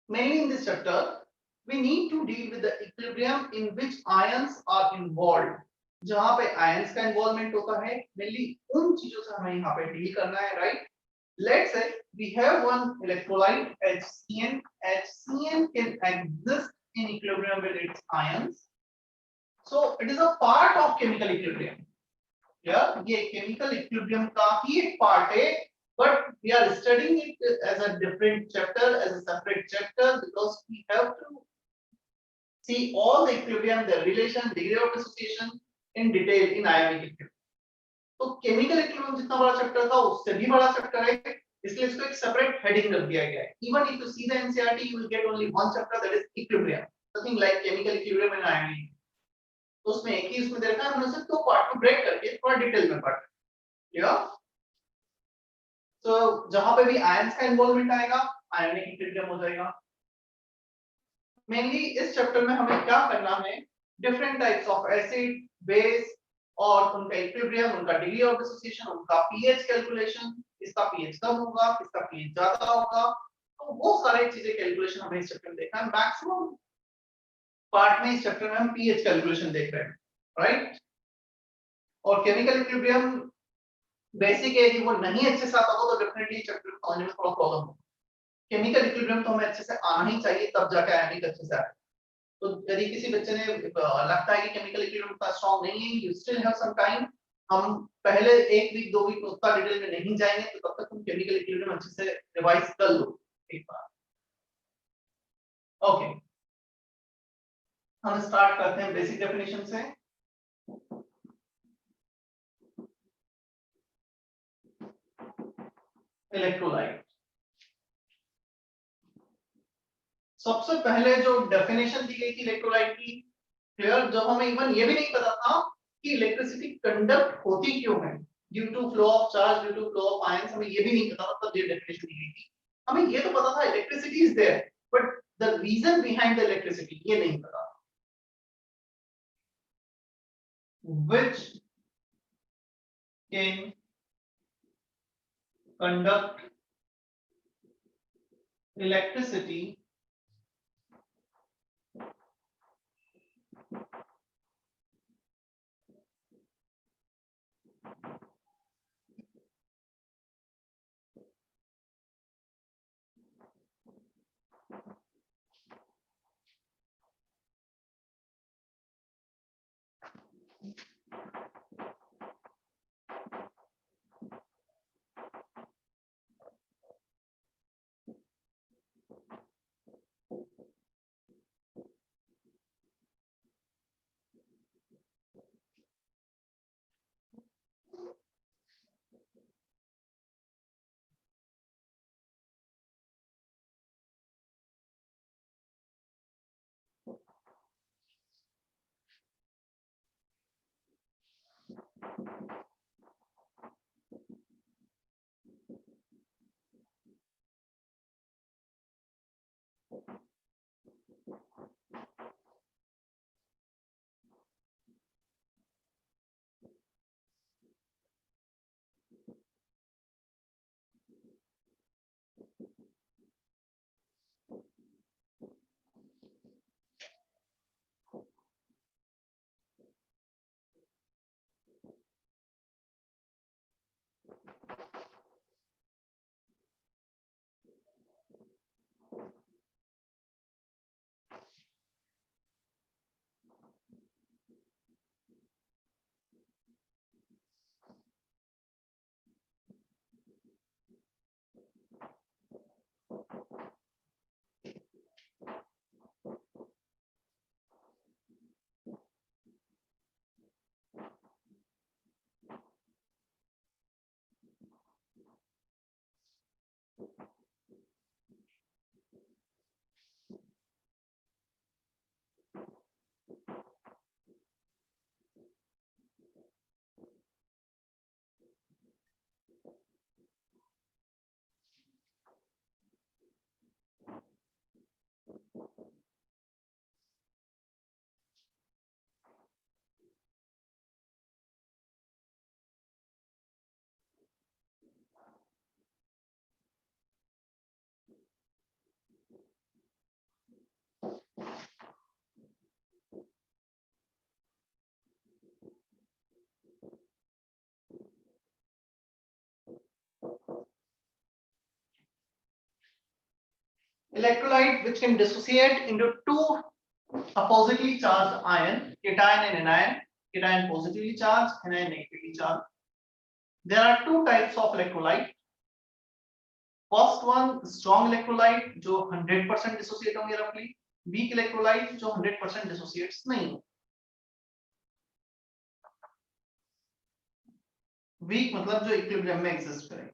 Mainly in this chapter, we need to deal with the equilibrium in which ions are involved. जहां पे ions का involvement होता है, mainly उन चीजों से हमें यहाँ पे deal करना है, right? Let's say we have one electrolyte HCN. HCN can exist in equilibrium with its ions. So it is a part of chemical equilibrium. Yeah, ये chemical equilibrium का ही एक part है, but we are studying it as a different chapter, as a separate chapter, because we have to see all the equilibrium, their relation, degree of dissociation in detail in ionic equilibrium. तो chemical equilibrium जितना बड़ा chapter था उससे भी बड़ा chapter है, इसलिए इसको एक separate heading कर दिया गया है. Even if you see the NCERT, you will get only one chapter, that is equilibrium. Nothing like chemical equilibrium and ionic. तो उसमें एक ही इसमें दे रखा है, हमने सिर्फ दो पार्ट में ब्रेक करके थोड़ा डिटेल में पढ़ा. क्लियर? तो जहां पे भी आयंस का इन्वॉल्वमेंट आएगा, आयनिक इक्विलिब्रियम हो जाएगा. मेनली इस चैप्टर में हमें क्या करना है, different types of acid, base और उनका इक्विलिब्रियम, उनका डिग्री ऑफ डिसोसिएशन, उनका पीएच कैलकुलेशन, इसका पीएच कम होगा, इसका पीएच ज्यादा होगा, तो वो सारी चीजें कैलकुलेशन हमें इस चैप्टर में देखना है. मैक्सिमम पार्ट में इस चैप्टर में हम पीएच कैलकुलेशन देख रहे हैं, राइट? और केमिकल इक्विलिब्रियम बेसिक है कि वो नहीं अच्छे से आता हो तो डेफिनेटली चैप्टर समझने में थोड़ा प्रॉब्लम होगा. केमिकल इक्विलिब्रियम तो हमें अच्छे से आना ही चाहिए, तब जाके आयनिक अच्छे से आए. तो यदि किसी बच्चे ने लगता है कि केमिकल इक्विलिब्रियम उतना स्ट्रांग नहीं है, you still have some time. हम पहले एक वीक दो वीक उतना डिटेल में नहीं जाएंगे, तो तब तक तुम केमिकल इक्विलिब्रियम अच्छे से रिवाइज कर लो एक बार. ओके, हम स्टार्ट करते हैं बेसिक डेफिनेशन से. इलेक्ट्रोलाइट. सबसे पहले जो डेफिनेशन दी गई थी इलेक्ट्रोलाइट की, क्लियर, जो हमें इवन ये भी नहीं पता था कि इलेक्ट्रिसिटी कंडक्ट होती क्यों है, due to flow of charge, due to flow of ions, हमें ये भी नहीं पता था, तब ये डेफिनेशन दी गई थी. हमें ये तो पता था electricity is there, but the reason behind the electricity ये नहीं पता. Which can conduct electricity electrolyte which can dissociate into two oppositely charged ion, cation and anion. Cation positively charged, anion negatively charged. There are two types of electrolyte. First one, strong electrolyte जो 100% dissociate होंगे roughly. Weak electrolyte जो 100% dissociates नहीं हो. Weak मतलब जो equilibrium में exist करें.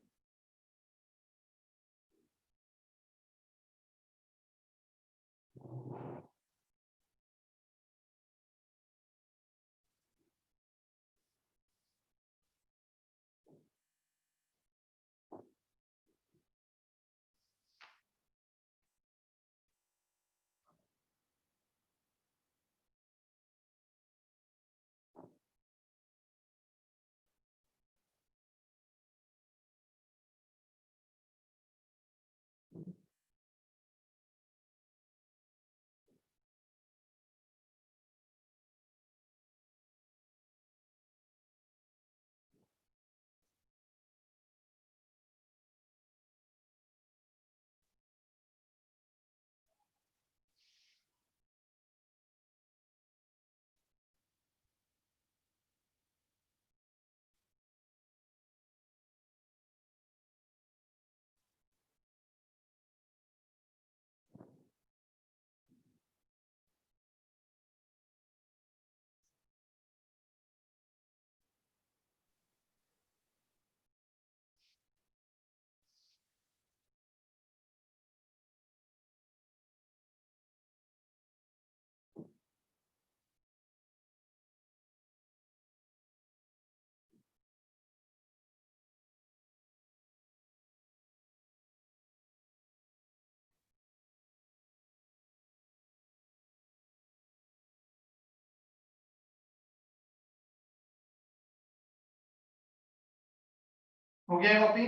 हो गया कॉपी?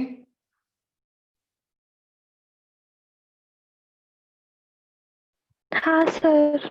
हाँ सर।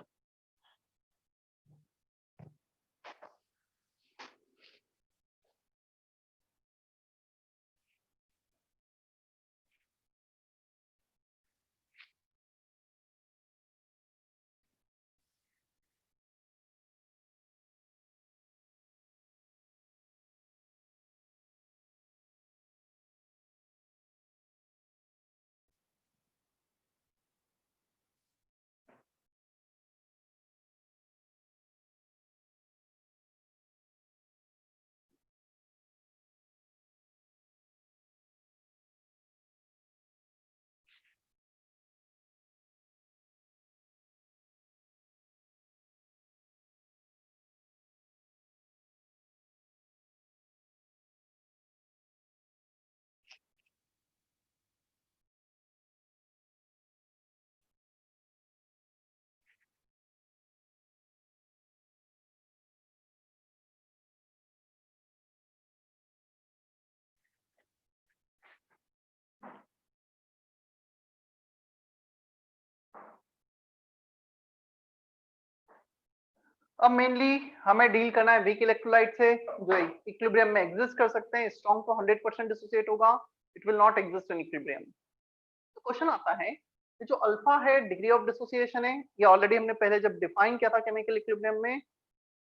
अब मेनली हमें डील करना है वीक इलेक्ट्रोलाइट से जो इक्विलिब्रियम में एग्जिस्ट कर सकते हैं. स्ट्रॉन्ग तो 100% डिसोसिएट होगा, it will not exist in equilibrium. तो क्वेश्चन आता है कि जो अल्फा है डिग्री ऑफ डिसोसिएशन है, ये ऑलरेडी हमने पहले जब डिफाइन किया था केमिकल इक्विलिब्रियम में,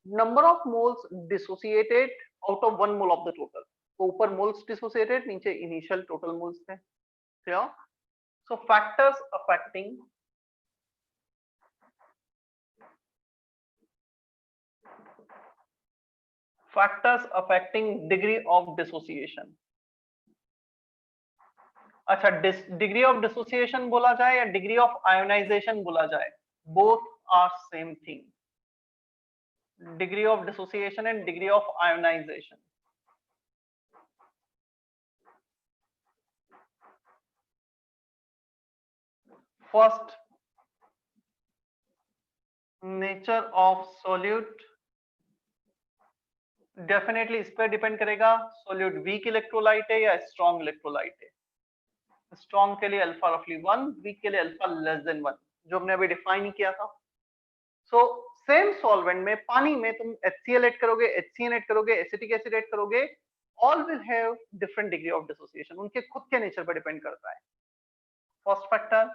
number of moles dissociated out of 1 mole of the total. तो ऊपर मोल्स डिसोसिएटेड, नीचे इनिशियल टोटल मोल्स थे. Clear? So factors affecting degree of dissociation. अच्छा, डिग्री ऑफ डिसोसिएशन बोला जाए या डिग्री ऑफ आयोनाइजेशन बोला जाए, both are same thing. Degree of dissociation and degree of ionization. First, nature of solute. Definitely इस पर depend करेगा सॉल्यूट वीक इलेक्ट्रोलाइट है या स्ट्रॉन्ग इलेक्ट्रोलाइट है. स्ट्रॉन्ग के लिए अल्फा रफली 1, वीक के लिए अल्फा लेस देन 1, जो हमने अभी डिफाइन किया था. सो सेम सॉल्वेंट में, पानी में तुम HCl ऐड करोगे, HCN ऐड करोगे, एसिटिक एसिड ऐड करोगे, all will have different degree of dissociation. उनके खुद के नेचर पर डिपेंड करता है. First factor.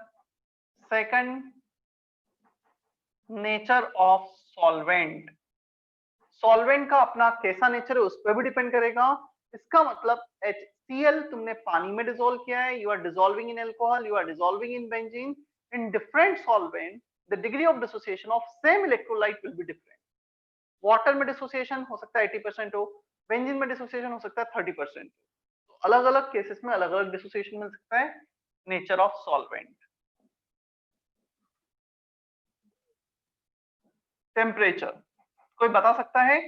Second, nature of solvent. Solvent का अपना कैसा नेचर है उस पर भी डिपेंड करेगा। इसका मतलब HCl तुमने पानी में डिसॉल्व किया है, you are dissolving in alcohol, you are dissolving in benzene. In different solvent the degree of dissociation of same electrolyte will be different. Water में डिसोसिएशन हो सकता है 80% हो, बेंजीन में डिसोसिएशन हो सकता है 30%। तो अलग अलग केसेस में अलग अलग डिसोसिएशन मिल सकता है। Nature of solvent. टेम्परेचर, कोई बता सकता है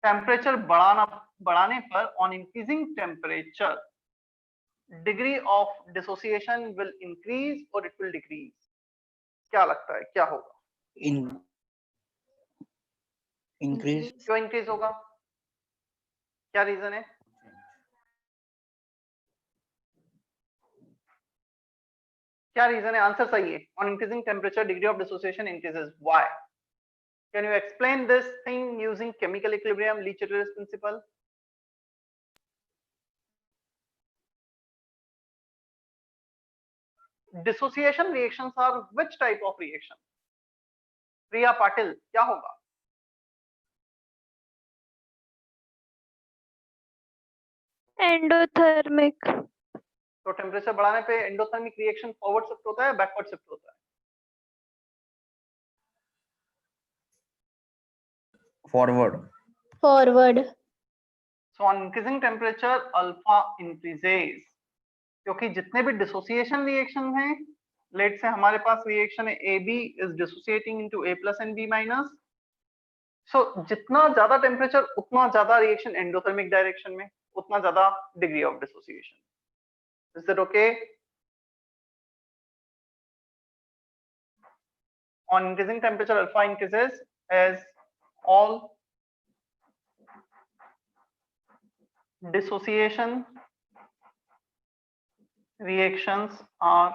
टेम्परेचर बढ़ाने पर on increasing temperature degree of dissociation will increase और इट विल डिक्रीज? क्या लगता है क्या होगा? इंक्रीज। क्यों इंक्रीज होगा? क्या रीजन है? क्या रीजन है? आंसर सही है। On increasing temperature degree of dissociation increases. Why? Can you explain this thing using chemical equilibrium, le Chatelier's principle? Dissociation reactions are which type of reaction? Priya Patil, क्या होगा? एंडोथर्मिक। तो टेम्परेचर बढ़ाने पे एंडोथर्मिक रिएक्शन फॉरवर्ड शिफ्ट होता है, backward shift होता है? Forward. Forward. So on increasing temperature alpha increases, क्योंकि जितने भी डिसोसिएशन रिएक्शन हैं, लेट से हमारे पास रिएक्शन है AB is dissociating into A plus and B minus. So जितना ज्यादा टेम्परेचर उतना ज्यादा रिएक्शन एंडोथर्मिक डायरेक्शन में, उतना ज्यादा degree of dissociation. Is that okay? On increasing temperature alpha increases as all dissociation reactions are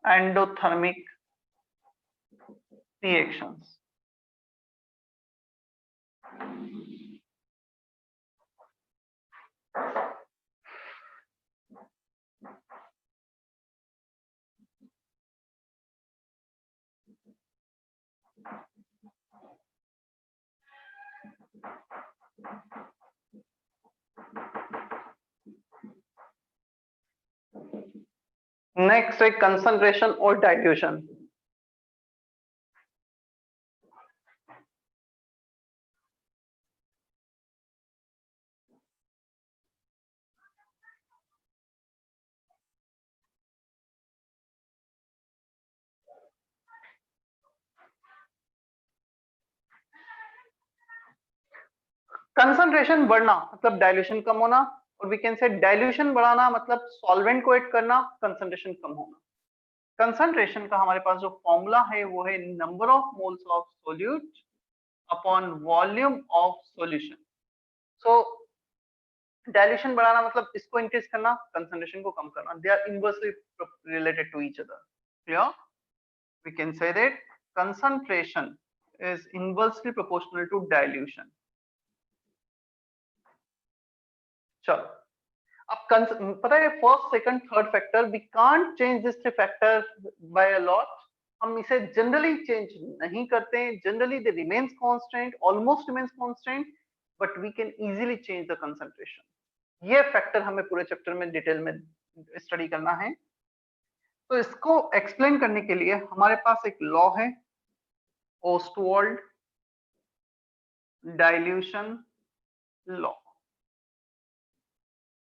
endothermic reactions. Next है concentration और dilution. Concentration बढ़ना मतलब डाइल्यूशन कम होना, और वी कैन से डाइल्यूशन बढ़ाना मतलब सॉल्वेंट को ऐड करना, कंसंट्रेशन कम होना। कंसंट्रेशन का हमारे पास जो फॉर्मूला है वो है number of moles of solute upon volume of solution. So dilution बढ़ाना मतलब इसको इंक्रीज करना, कंसंट्रेशन को कम करना। They are inversely related to each other. Clear? We can say that concentration is inversely proportional to dilution. चलो, अब पता है first second third factor we can't change this three factor by a lot. हम इसे generally change नहीं करते, generally they remains constant, almost remains constant, but we can easily change the concentration. ये factor हमें पूरे चैप्टर में detail में study करना है। तो इसको एक्सप्लेन करने के लिए हमारे पास एक लॉ है, ओस्टवाल्ड डाइल्यूशन लॉ।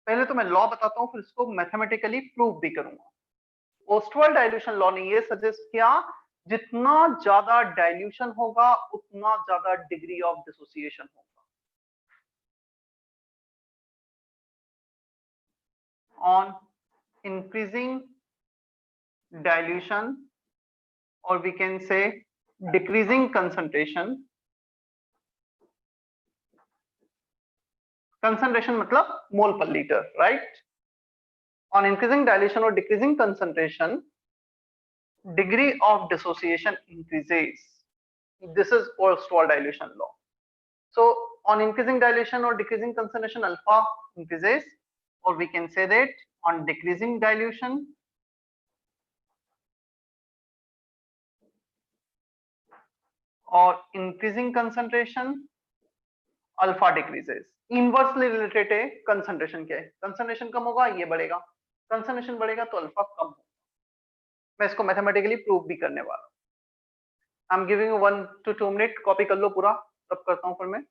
पहले तो मैं लॉ बताता हूं, फिर इसको मैथमेटिकली प्रूव भी करूंगा। ओस्टवाल्ड डाइल्यूशन लॉ ने ये सजेस्ट किया जितना ज्यादा डाइल्यूशन होगा उतना ज्यादा डिग्री ऑफ डिसोसिएशन होगा। ऑन इंक्रीजिंग डाइल्यूशन और we can say decreasing concentration, concentration मतलब mole per litre, right? On increasing dilution or decreasing concentration, degree of dissociation increases. This is Ostwald dilution law. So on increasing dilution or decreasing concentration, alpha increases, or we can say that on decreasing dilution, और increasing concentration alpha decreases. Inversely related है concentration के, concentration कम होगा ये बढ़ेगा, concentration बढ़ेगा तो alpha कम होगा। मैं इसको मैथमेटिकली प्रूव भी करने वाला हूं। I am giving you 1 to 2 minute, copy कर लो पूरा, तब करता हूं फिर मैं।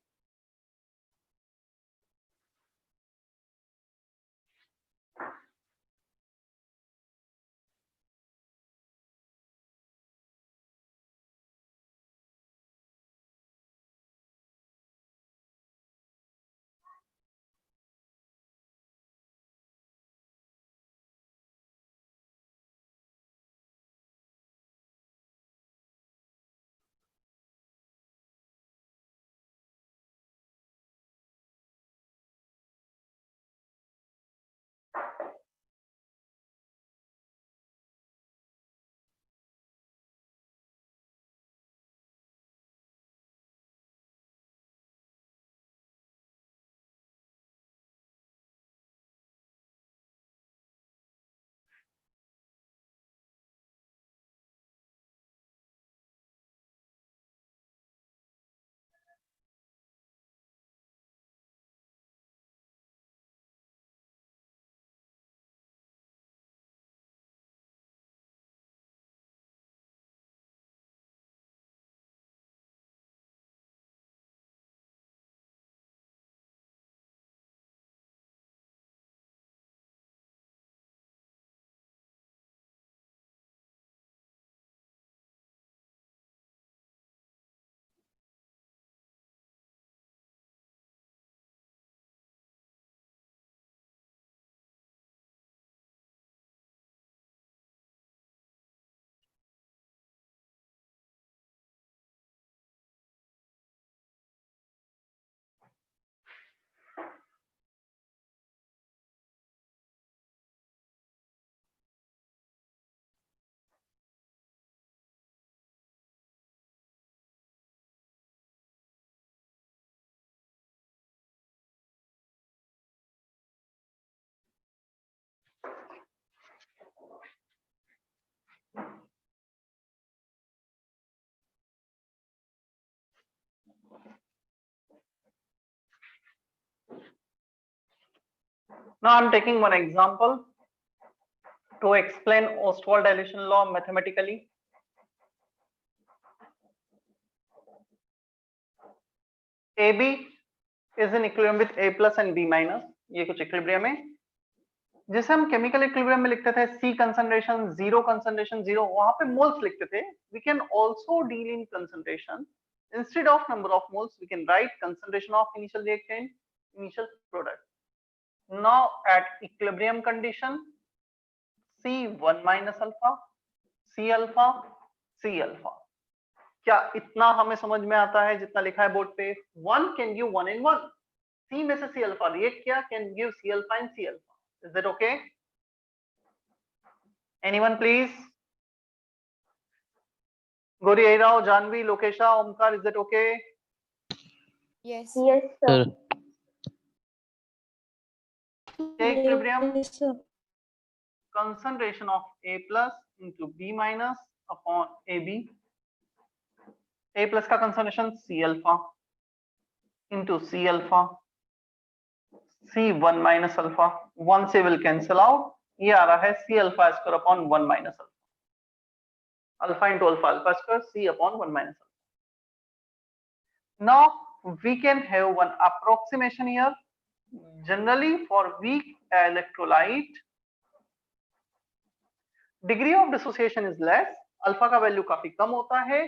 Now I'm taking one example to explain Ostwald dilution law mathematically. AB is in equilibrium with A plus and B minus, ये कुछ इक्विलिब्रियम है जिसे हम केमिकल इक्विलिब्रियम में लिखते थे C कंसंट्रेशन 0, वहां पे मोल्स लिखते थे. We can also deal in concentration. Instead of number of moles, we can write concentration of initial reactant, initial product. Now at equilibrium condition, C1 minus alpha, C alpha, C alpha. क्या इतना हमें समझ में आता है जितना लिखा है बोर्ड पे? 1 can give 1 and 1. C में से C alpha रिएक्ट किया, can give C alpha and C alpha. Is that okay? Anyone please? Gori Airao, Janvi, Lokesha, Omkar, is that okay? Yes. Yes, sir. Equilibrium Yes, sir. concentration of A plus into B minus upon AB. A plus का concentration C alpha into C alpha. C1 minus alpha. 1 से will cancel out. ये आ रहा है C alpha square upon 1 minus alpha. Alpha into alpha, alpha square, C upon 1 minus alpha. Now we can have one approximation here. Generally for weak electrolyte, degree of dissociation is less. Alpha का value काफी कम होता है.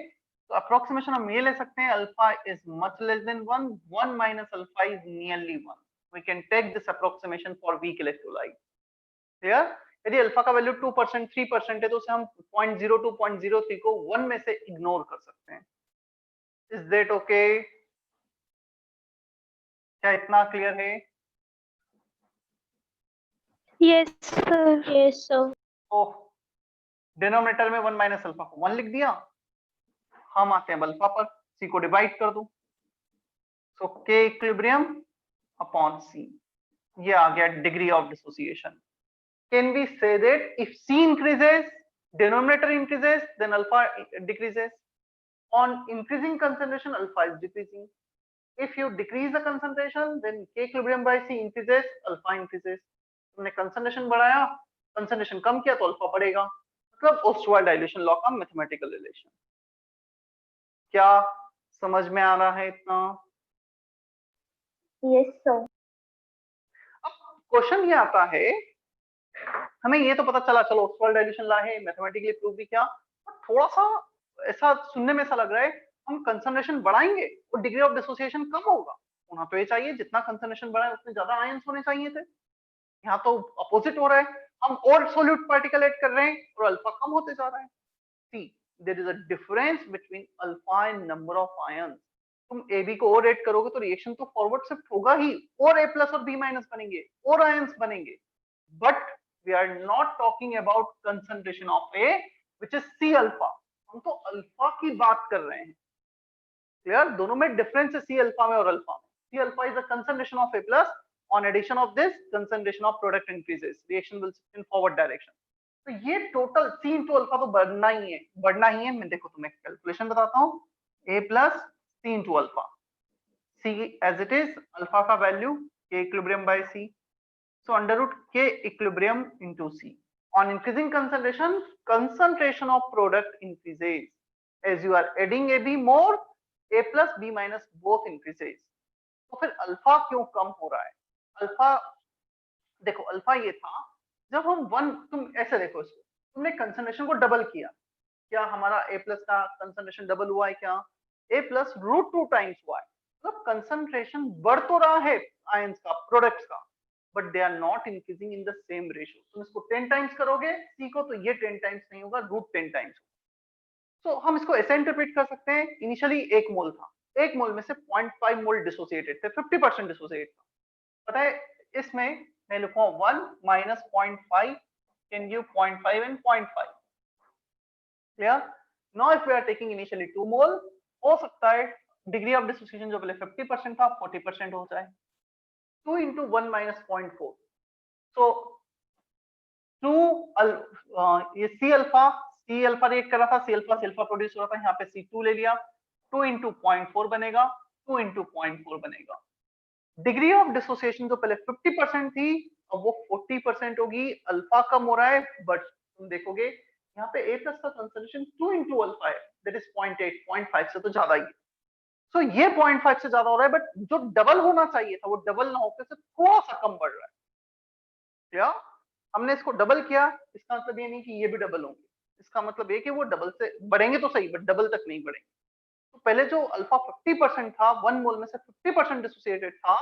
तो approximation हम ये ले सकते हैं, alpha is much less than 1, 1 minus alpha is nearly 1. We can take this approximation for weak electrolyte. Clear? यदि अल्फा का वैल्यू 2%, 3% है तो उसे हम 0.02, 0.03 को 1 में से इग्नोर कर सकते हैं. Is that okay? क्या इतना क्लियर है? Yes, sir. Yes, sir. ओह, डिनोमिनेटर में 1 माइनस अल्फा को 1 लिख दिया. हम आते हैं अल्फा पर, सी को डिवाइड कर दो. सो के इक्विलिब्रियम अपॉन सी, ये आ गया degree of dissociation. Can we say that if C increases, denominator increases, then alpha decreases, on increasing concentration alpha is decreasing. If you decrease the concentration, then K equilibrium by C increases, alpha increases. तुमने concentration बढ़ाया, concentration कम किया तो alpha बढ़ेगा. मतलब Ostwald dilution law का mathematical relation. क्या समझ में आ रहा है इतना? Yes, sir. अब क्वेश्चन ये आता है, हमें ये तो पता चला, चलो Ostwald dilution law है, मैथमेटिकली प्रूव भी किया, थोड़ा सा ऐसा सुनने में ऐसा लग रहा है हम कंसंट्रेशन बढ़ाएंगे और डिग्री ऑफ डिसोसिएशन कम होगा. होना तो ये चाहिए, जितना कंसंट्रेशन बढ़ा है उतने ज्यादा आयंस होने चाहिए थे. यहाँ तो अपोजिट हो रहा है, हम और सोल्यूट पार्टिकल ऐड कर रहे हैं और अल्फा कम होते जा रहा है. See there is a difference between alpha and number of ions. तुम ए बी को और ऐड करोगे तो रिएक्शन तो फॉरवर्ड शिफ्ट होगा ही, और ए प्लस और बी माइनस बनेंगे और आयंस बनेंगे. But we are not talking about concentration of A which is C alpha. हम तो अल्फा की बात कर रहे हैं. क्लियर? दोनों में डिफरेंस है सी अल्फा में और अल्फा में. C alpha is the concentration of A plus, on addition of this concentration of product increases, reaction will shift in forward direction. तो ये टोटल सी इंटू अल्फा तो बढ़ना ही है, बढ़ना ही है. मैं देखो तुम्हें कैलकुलेशन बताता हूँ. A plus C into alpha, C as it is, alpha का value K equilibrium by C, so under root K equilibrium into C. On increasing concentration, concentration of product increases. As you are adding AB more, A plus B minus both increases. तो फिर alpha क्यों कम हो रहा है? Alpha देखो, alpha ये था जब हम वन, तुम ऐसे देखो इसको, तुमने कंसंट्रेशन को डबल किया, क्या हमारा A प्लस का कंसंट्रेशन डबल हुआ है? क्या A प्लस रूट 2 टाइम्स हुआ है. मतलब कंसंट्रेशन बढ़ तो रहा है आयंस का, प्रोडक्ट्स का, but they are not increasing in the same ratio. तुम इसको 10 टाइम्स करोगे C को तो ये 10 टाइम्स नहीं होगा, रूट 10 टाइम्स. तो हम इसको ऐसे इंटरप्रेट कर सकते हैं, इनिशियली 1 मोल था, 1 मोल में से 0.5 मोल डिसोसिएटेड थे, 50% डिसोसिएट था. पता है इसमें मैं लिखूंगा 1 minus 0.5 can give 0.5 and 0.5. Clear? Now if we are taking initially 2 mole, हो सकता है डिग्री ऑफ डिसोसिएशन जो पहले 50% था 40% हो जाए. 2 into 1 minus 0.4, so 2 ये C अल्फा रिएक्ट कर रहा था, C अल्फा प्रोड्यूस हो रहा था, यहाँ पे C2 ले लिया, 2 into 0.4 बनेगा, 2 into 0.4 बनेगा. डिग्री ऑफ डिसोसिएशन जो पहले 50% थी अब वो 40% होगी. अल्फा कम हो रहा है, बट तुम देखोगे यहाँ पे A प्लस का कंसंट्रेशन 2 into अल्फा है, दैट इज 0.8, 0.5 से तो ज्यादा ही है. सो ये 0.5 से ज्यादा हो रहा है, बट जो डबल होना चाहिए था वो डबल ना होकर से थोड़ा सा कम बढ़ रहा है. क्या हमने इसको डबल किया, इसका मतलब ये नहीं कि ये भी डबल होंगे, इसका मतलब ये कि वो डबल से बढ़ेंगे तो सही, बट डबल तक नहीं बढ़ेंगे. तो पहले जो अल्फा 50% था, 1 मोल में से 50% डिसोसिएटेड था,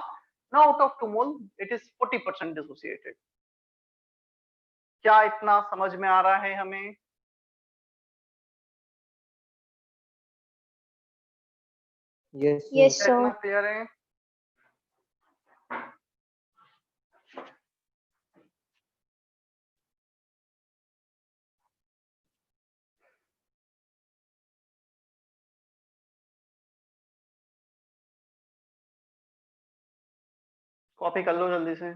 now out of 2 mole it is 40% dissociated. क्या इतना समझ में आ रहा है हमें? Yes, Yes, sir. इतना sir. क्लियर है? कॉपी कर लो जल्दी से.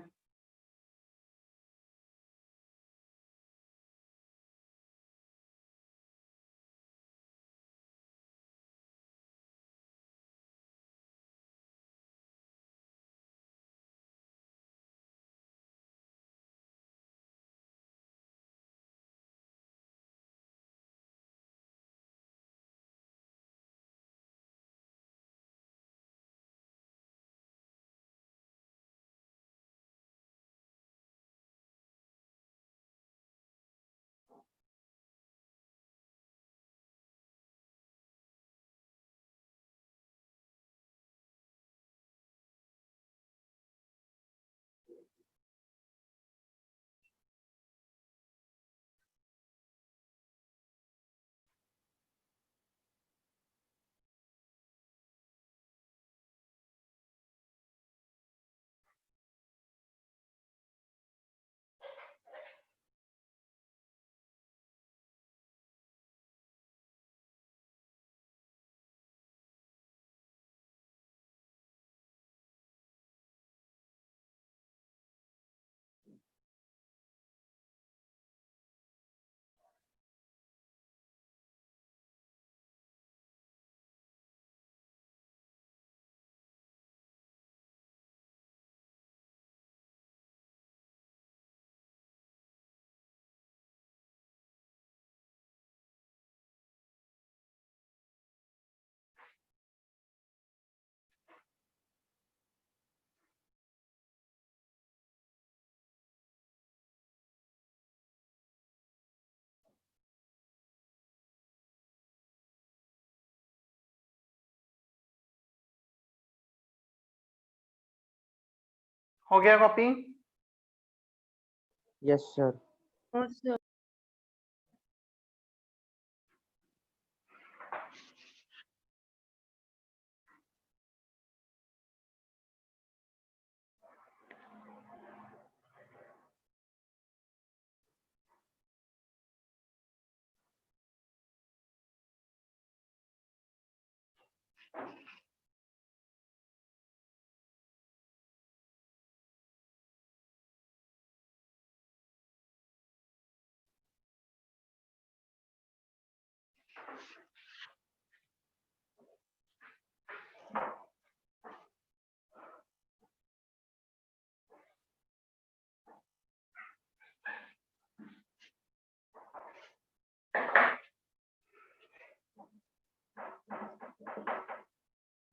हो गया copy? Yes, sir.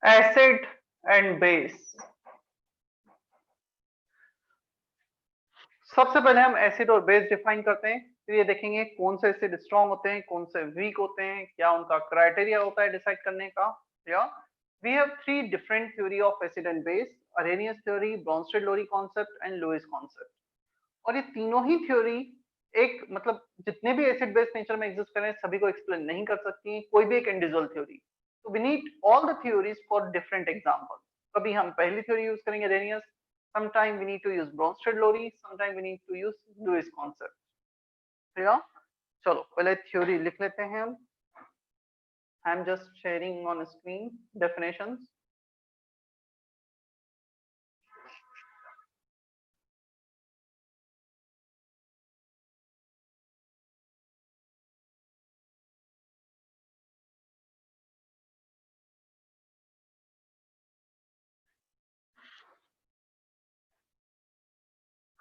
Acid and base. सबसे पहले हम एसिड और बेस डिफाइन करते हैं, फिर ये देखेंगे कौन से एसिड स्ट्रॉन्ग होते हैं, कौन से वीक होते हैं, क्या उनका क्राइटेरिया होता है डिसाइड करने का। या we have three different theory of acid and base, Arrhenius theory, Bronsted Lowry concept and Lewis concept. और ये तीनों ही थ्योरी एक मतलब जितने भी एसिड बेस नेचर में एग्जिस्ट कर रहे हैं सभी को एक्सप्लेन नहीं कर सकती, कोई भी एक इंडिविजुअल थ्योरी। तो we need all the theories for different example. कभी हम पहली थ्योरी यूज करेंगे Arrhenius, sometime we need to use Bronsted-Lowry, sometime we need to use Lewis concept। ठीक है, चलो पहले थ्योरी लिख लेते हैं हम। I am just sharing on screen definitions.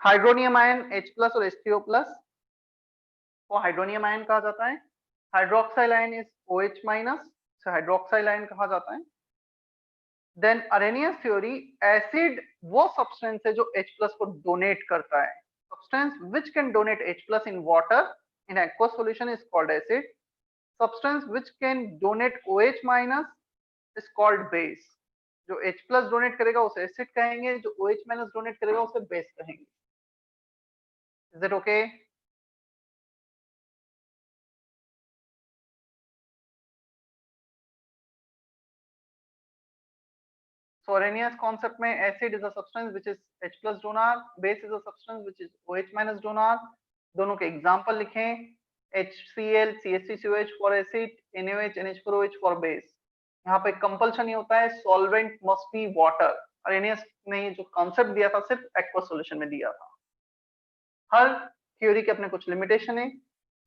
Hydronium ion H+ और H3O+ को हाइड्रोनियम आयन कहा जाता है। हाइड्रोक्साइल आयन इज OH-, से हाइड्रोक्साइल आयन कहा जाता है। देन अरेनियस थ्योरी, एसिड वो सब्सटेंस है जो H+ को डोनेट करता है। Substance which can donate H+ in water in aqueous solution is called acid. Substance which can donate OH- is called base। जो H+ डोनेट करेगा उसे एसिड कहेंगे, जो OH- डोनेट करेगा उसे बेस कहेंगे। Is it okay? So Arrhenius concept में acid is a substance which is H+ donor, base is a substance which is OH- donor। दोनों के एग्जांपल लिखें, HCl CH3COH for acid, NaOH NH4OH for base। यहाँ पे compulsion ये होता है solvent must be water. Arrhenius ने जो कॉन्सेप्ट दिया था सिर्फ एक्वस सॉल्यूशन में दिया था। हर थ्योरी के अपने कुछ लिमिटेशन है।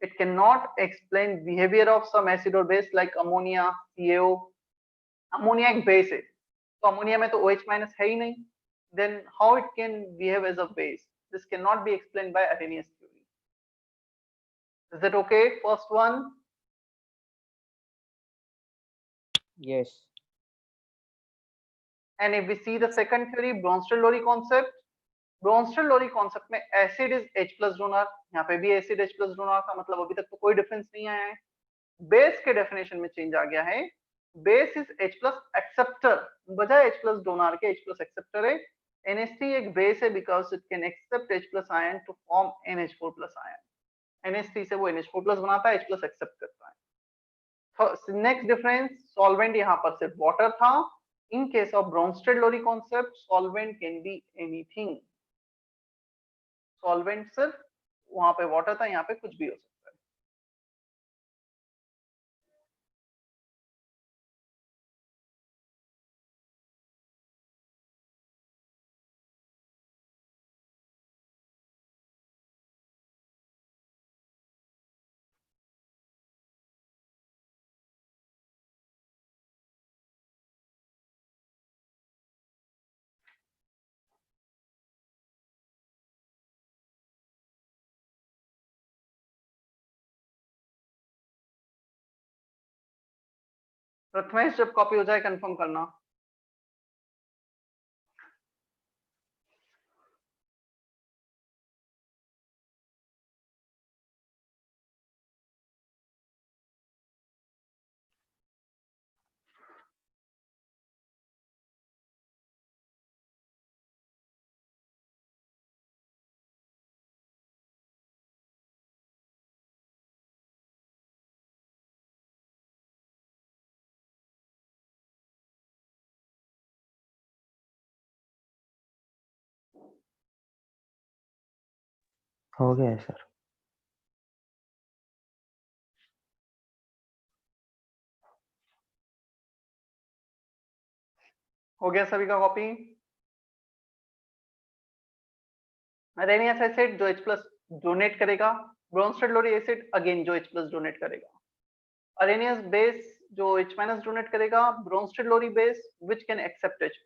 It can not explain behaviour of some acid और base like ammonia, CaO। Ammonia एक बेस है, तो अमोनिया में तो OH- है ही नहीं, then how it can behave as a base? This can not be explained by Arrhenius theory. Is it okay first one? Yes. And if we see the second theory, Bronsted-Lowry concept, Bronsted-Lowry concept में acid is H+ donor, यहाँ पे भी acid H+ donor था, मतलब अभी तक तो कोई डिफरेंस नहीं आया है। बेस के डेफिनेशन में चेंज आ गया है, बेस इज H+ एक्सेप्टर, बजाय H+ डोनर के H+ एक्सेप्टर है। NH3 एक बेस है because it can accept H+ ion to form NH4+ ion. NH3 से वो NH4+ बनाता है, H+ एक्सेप्ट करता है। नेक्स्ट डिफरेंस, सॉल्वेंट यहाँ पर सिर्फ वाटर था। In case of Bronsted Lowry concept, solvent can be anything. Solvent सिर्फ वहां पे वाटर था, यहाँ पे कुछ भी हो सकता है। प्रथमेश जब कॉपी हो जाए कंफर्म करना। हो गया है सर। हो गया सभी का कॉपी? अरेनियस एसिड जो H+ डोनेट करेगा, ब्रोंस्टेड लोरी एसिड अगेन जो H+ डोनेट करेगा। अरेनियस बेस जो H- डोनेट करेगा, Bronsted Lowry base which can accept H+.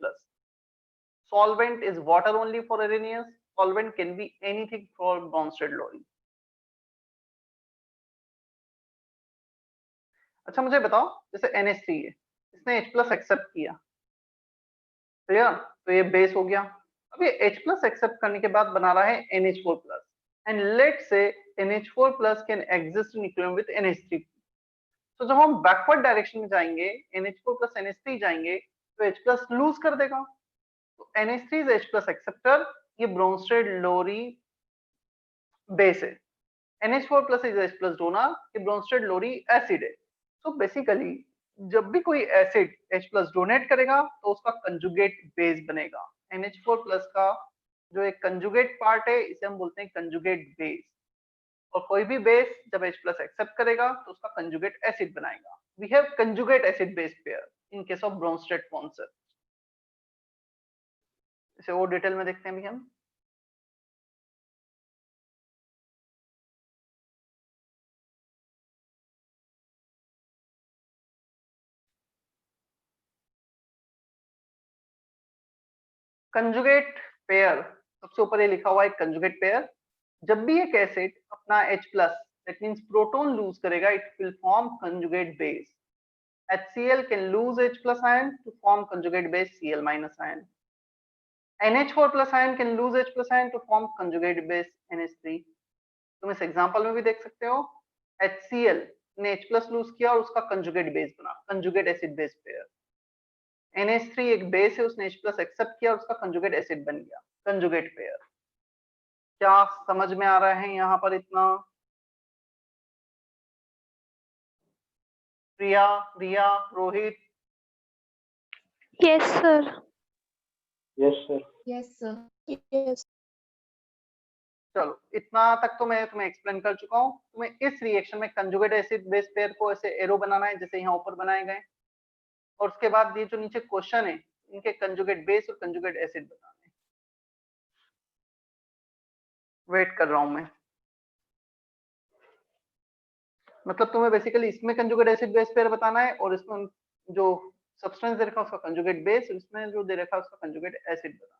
Solvent is water only for Arrhenius. Solvent can be anything for Bronsted Lorry. अच्छा मुझे बताओ, जैसे NH3 है, इसने H+ एक्सेप्ट किया, क्लियर? तो ये बेस हो गया। अब ये H+ एक्सेप्ट करने के बाद बना रहा है NH4+, and let's say NH4+ can exist in equilibrium with NH3. तो जब हम बैकवर्ड डायरेक्शन में जाएंगे, NH4+ NH3 जाएंगे, तो H+ लूज कर देगा। तो NH3 इज H+ एक्सेप्टर, ये ब्रोंस्टेड लोरी बेस है। NH4+ इज H+ डोनर, ये ब्रोंस्टेड लोरी एसिड है। तो बेसिकली जब भी कोई एसिड H+ डोनेट करेगा तो उसका कंजुगेट बेस बनेगा। NH4+ का जो एक कंजुगेट पार्ट है इसे हम बोलते हैं कंजुगेट बेस, और कोई भी बेस जब H+ एक्सेप्ट करेगा तो उसका कंजुगेट एसिड बनाएगा। We have conjugate acid base pair in case of Bronsted concept. इसे और डिटेल में देखते हैं भी हम। कंजुगेट पेयर, सबसे ऊपर ये लिखा हुआ है कंजुगेट पेयर। जब भी एक एसिड अपना H+ that means proton lose करेगा, it will form conjugate base. HCl can lose H+ ion to form conjugate base Cl- ion. NH4+ ion can lose H+ ion to form conjugate base NH3. तुम इस example में भी देख सकते हो, HCl ने H+ loose किया और उसका कंजुगेट बेस बना, conjugate acid base pair. NH3 एक बेस है, उसने H+ एक्सेप्ट किया और उसका कंजुगेट एसिड बन गया, कंजुगेट पेयर। क्या समझ में आ रहा है यहाँ पर इतना? Priya, Riya, Rohit? Yes, sir. Yes sir. Yes, sir. Yes. चलो इतना तक तो मैं तुम्हें एक्सप्लेन कर चुका हूँ। तुम्हें इस रिएक्शन में कंजुगेट एसिड बेस पेयर को ऐसे एरो बनाना है जैसे यहाँ ऊपर बनाए गए, और उसके बाद ये जो नीचे क्वेश्चन है इनके कंजुगेट बेस और कंजुगेट एसिड बताने हैं। वेट कर रहा हूँ मैं, मतलब तुम्हें बेसिकली इसमें कंजुगेट एसिड बेस पेयर बताना है और इसमें जो सब्सटेंस दे रखा है उसका कंजुगेट बेस, इसमें जो दे रखा है उसका कंजुगेट एसिड बताना।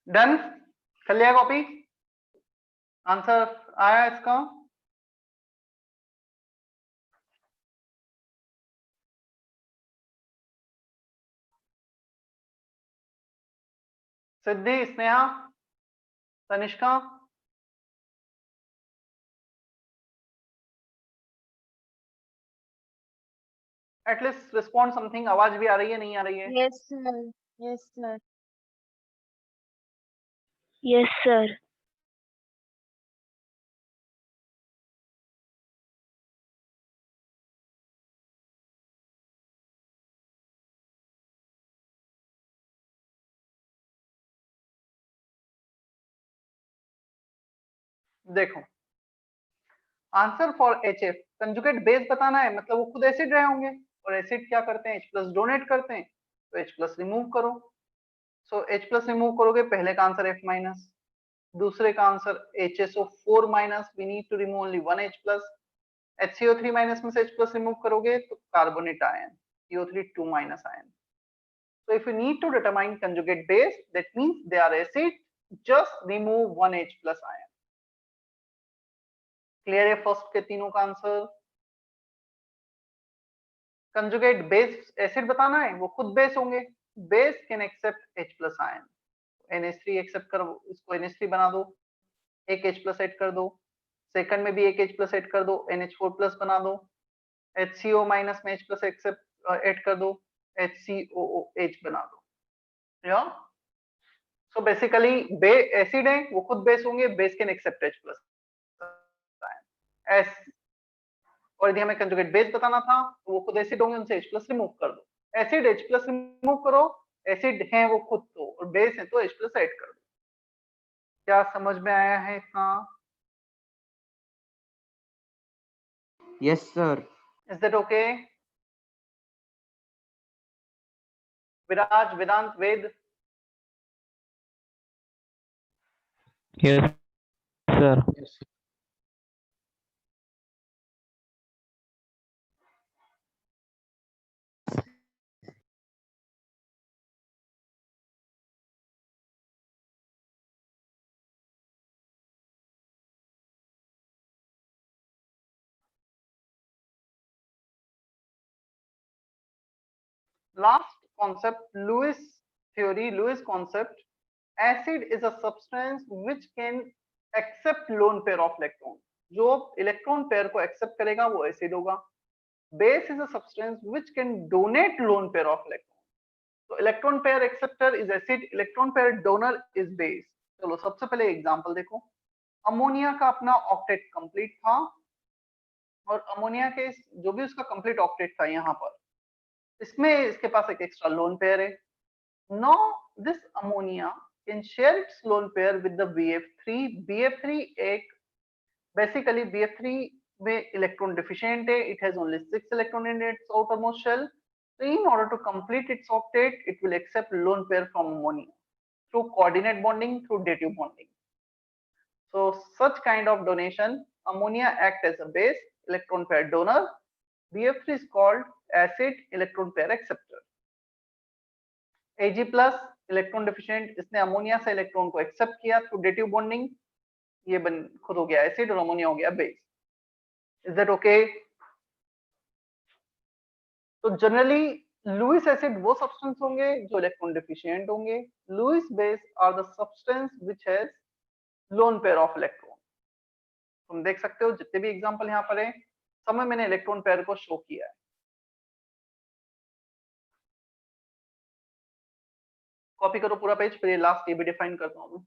डन कर लिया कॉपी? आंसर आया इसका? Siddhi, Sneha, Tanishka, at least respond something. आवाज भी आ रही है, नहीं आ रही है? Yes, sir. Yes, sir. Yes, sir. देखो, answer for HF conjugate base बताना है, मतलब वो खुद एसिड रहे होंगे, और एसिड क्या करते हैं, H+ डोनेट करते हैं, तो H+ रिमूव करो। सो H+ रिमूव करोगे, पहले का आंसर F-, दूसरे का answer HSO4-, we need to remove only 1 H+। HCO3- में से H+ रिमूव करोगे तो carbonate ion, CO3 2- ion. So if you need to determine conjugate base, that means they are acid, just remove 1 H+ ion. Clear है first के तीनों का answer? Conjugate base acid बताना है, वो खुद बेस होंगे, base can accept H+ ion. NH3 accept करो, इसको NH3 बना दो, एक H+ ऐड कर दो, सेकंड में भी एक H+ ऐड कर दो, NH4+ बना दो, HCO- में H+ एक्सेप्ट ऐड कर दो, HCOOH बना दो। या सो बेसिकली बे एसिड है, वो खुद बेस होंगे, बेस कैन एक्सेप्ट H+ एस। और यदि हमें कंजुगेट बेस बताना था तो वो खुद एसिड होंगे, उनसे H+ रिमूव कर दो। एसिड H+ रिमूव करो, एसिड है वो खुद तो, और बेस है तो H+ ऐड कर दो। क्या समझ में आया है इतना? Yes, sir. Is that okay? Viraj, Vedant, Ved? Yes, sir. Yes. Last concept, Lewis theory, Lewis concept. Acid is a substance which can accept lone pair of electron. जो इलेक्ट्रॉन पेयर को एक्सेप्ट करेगा वो एसिड होगा। Base is a substance which can donate lone pair of electron. So electron pair acceptor is acid, electron pair donor is base. चलो सबसे पहले example देखो। Ammonia का अपना ऑक्टेट कंप्लीट था, और अमोनिया के जो भी उसका कंप्लीट ऑक्टेट था यहाँ पर, इसमें इसके पास एक एक्स्ट्रा लोन पेयर है। Now this ammonia can share its lone pair with the BF3. BF3 एक basically BF3 में इलेक्ट्रॉन डिफिशिएंट है, it has only 6 electron in its outermost shell. So in order to complete its octet, it will accept lone pair from ammonia through coordinate bonding, through dative bonding. So such kind of donation, ammonia act as a base, electron pair donor. BF3 is called acid electron pair acceptor. Ag+ electron deficient, इसने ammonia से electron को accept किया through dative bonding, ये खुद हो गया acid और ammonia हो गया बेस। Is that okay? तो जनरली लुईस एसिड वो सब्सटेंस होंगे जो इलेक्ट्रॉन डिफिशिएंट होंगे। Lewis base are the substance which has lone pair of electron. तुम देख सकते हो जितने भी एग्जांपल यहाँ पर है, सब में मैंने इलेक्ट्रॉन पेयर को शो किया है। कॉपी करो पूरा पेज, फिर ये लास्ट ये भी डिफाइन करता हूँ।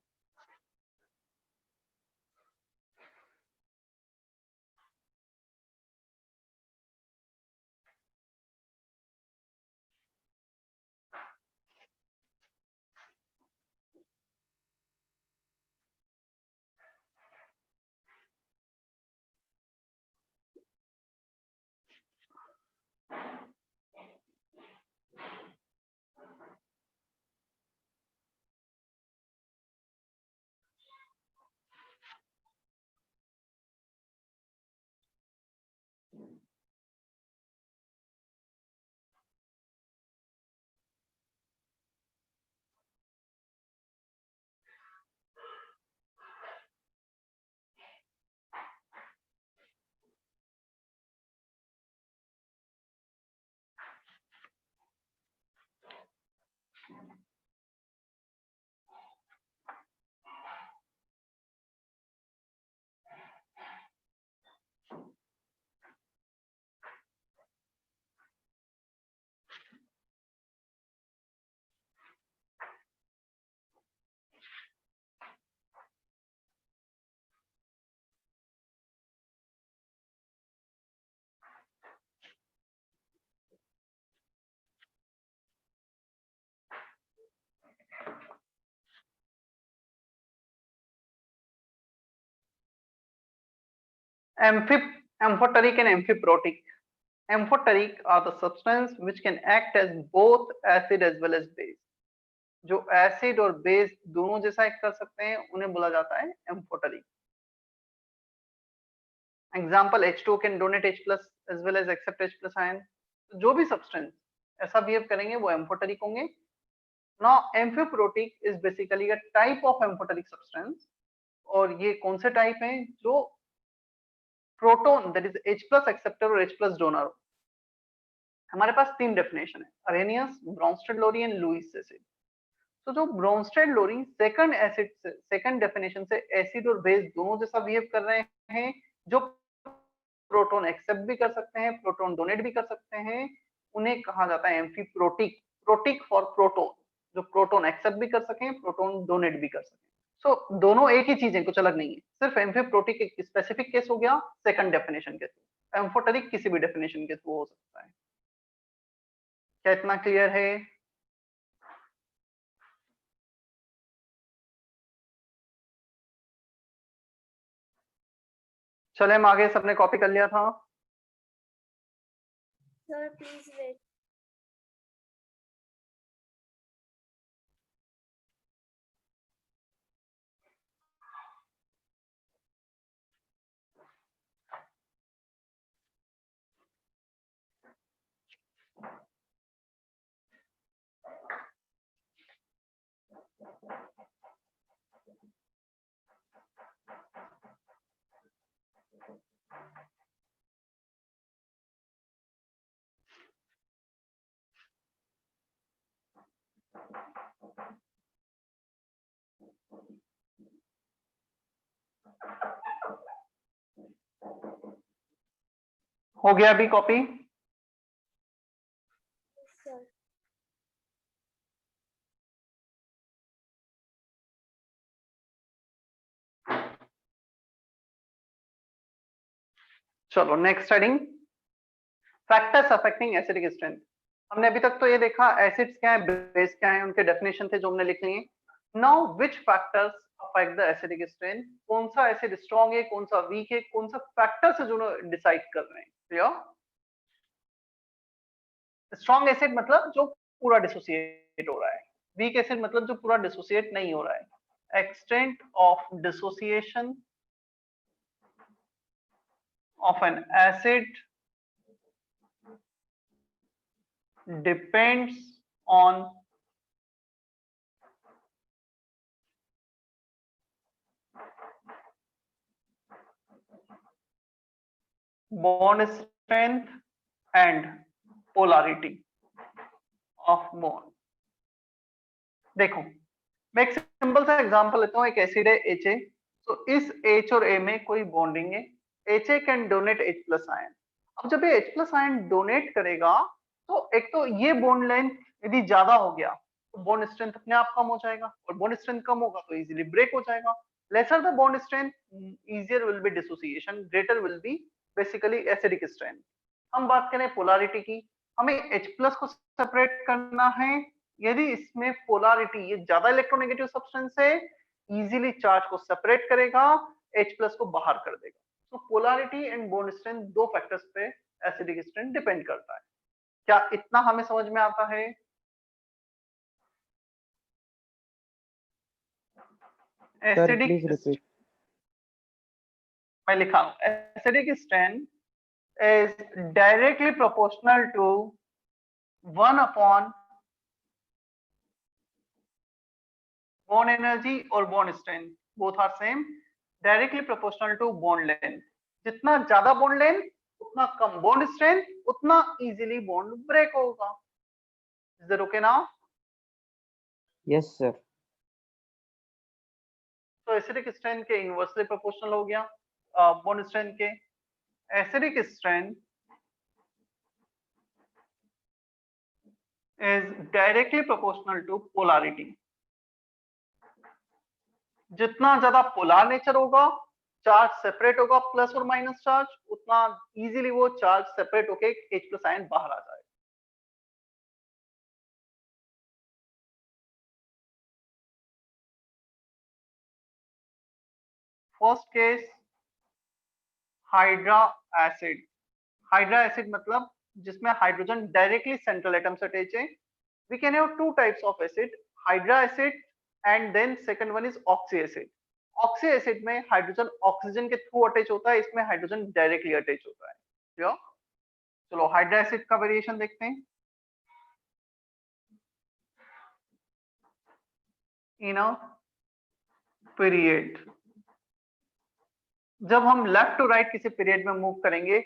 Amphoteric and amphiprotic. Amphoteric are the substance which can act as both acid as well as base. जो एसिड और बेस दोनों जैसा एक्ट कर सकते हैं उन्हें बोला जाता है amphoteric. Example H2O can donate H plus as well as accept H plus ion. जो भी सब्सटेंस ऐसा बिहेव करेंगे वो एम्फोटेरिक होंगे. Now amphiprotic is basically a type of amphoteric substance. और ये कौन से टाइप हैं? जो proton that is H plus acceptor और H plus डोनर. हमारे पास तीन डेफिनेशन है, अरेनियस, ब्रोंस्टेड-लोरी एंड लुईस एसिड. तो जो ब्रोंस्टेड-लोरी सेकंड एसिड से, सेकंड डेफिनेशन से एसिड और बेस दोनों जैसा बिहेव कर रहे हैं, जो प्रोटॉन एक्सेप्ट भी कर सकते हैं, प्रोटॉन डोनेट भी कर सकते हैं, उन्हें कहा जाता है एम्फीप्रोटिक. प्रोटिक फॉर प्रोटॉन, जो प्रोटॉन एक्सेप्ट भी कर सकें, प्रोटॉन डोनेट भी कर सकें. सो दोनों एक ही चीज है, कुछ अलग नहीं है. सिर्फ एम्फीप्रोटिक एक स्पेसिफिक केस हो गया सेकंड डेफिनेशन के थ्रू. एम्फोटेरिक किसी भी डेफिनेशन के थ्रू हो सकता है. क्या इतना क्लियर है? चले हम आगे. सबने कॉपी कर लिया था? Sir, please wait. हो गया अभी कॉपी? Sir. चलो next heading, factors affecting acidic strength. हमने अभी तक तो ये देखा एसिड्स क्या है, बेस क्या है, उनके डेफिनेशन थे जो हमने लिख लिए. Now which factors affect the acidic strength? कौन सा एसिड स्ट्रांग है, कौन सा वीक है, कौन सा फैक्टर्स है जो डिसाइड कर रहे हैं. क्लियर? स्ट्रांग एसिड मतलब जो पूरा डिसोसिएट हो रहा है, वीक एसिड मतलब जो पूरा डिसोसिएट नहीं हो रहा है. Extent of dissociation of an acid depends on bond strength and polarity of bond. देखो मैं एक सिंपल सा एग्जांपल लेता हूं. एक एसिड है HA. तो इस H और A में कोई बॉन्डिंग है. HA can donate H plus ion. अब जब ये H प्लस आयन डोनेट करेगा तो एक तो ये बॉन्ड लेंथ यदि ज्यादा हो गया तो बॉन्ड स्ट्रेंथ अपने आप कम हो जाएगा, और बॉन्ड स्ट्रेंथ कम होगा तो इजीली ब्रेक हो जाएगा. Lesser the bond strength, easier will be dissociation, greater will be basically acidic strength. हम बात करें पोलैरिटी की. हमें H प्लस को सेपरेट करना है. यदि इसमें पोलैरिटी, ये ज्यादा इलेक्ट्रोनेगेटिव सब्सटेंस है, इजीली चार्ज को सेपरेट करेगा, H प्लस को बाहर कर देगा. तो पोलैरिटी एंड बॉन्ड स्ट्रेंथ दो फैक्टर्स पे एसिडिक स्ट्रेंथ डिपेंड करता है. क्या इतना हमें समझ में आता है? एसिडिक, मैं लिखा हूं, acidic strength is directly proportional to 1 upon bond energy or bond strength. Both are same. Directly proportional to bond length. जितना ज्यादा bond length उतना कम bond strength, उतना easily bond break होगा. Is that okay now? Yes, sir. तो acidic strength के inversely proportional हो गया bond strength के. Acidic strength is directly proportional to polarity. जितना ज्यादा पोलर नेचर होगा, चार्ज सेपरेट होगा प्लस और माइनस चार्ज, उतना इजीली वो चार्ज सेपरेट होके H प्लस आयन बाहर आ जाएगा. First case hydra acid, hydra acid मतलब जिसमें हाइड्रोजन डायरेक्टली सेंट्रल एटम से अटैच है. We can have two types of acid, hydra acid and then second one is oxy acid. Oxy acid में hydrogen oxygen के through attach होता है, इसमें hydrogen directly attach होता है. क्लियर? चलो हाइड्रा एसिड का वेरिएशन देखते हैं. इन अ पीरियड, जब हम लेफ्ट टू राइट किसी पीरियड में मूव करेंगे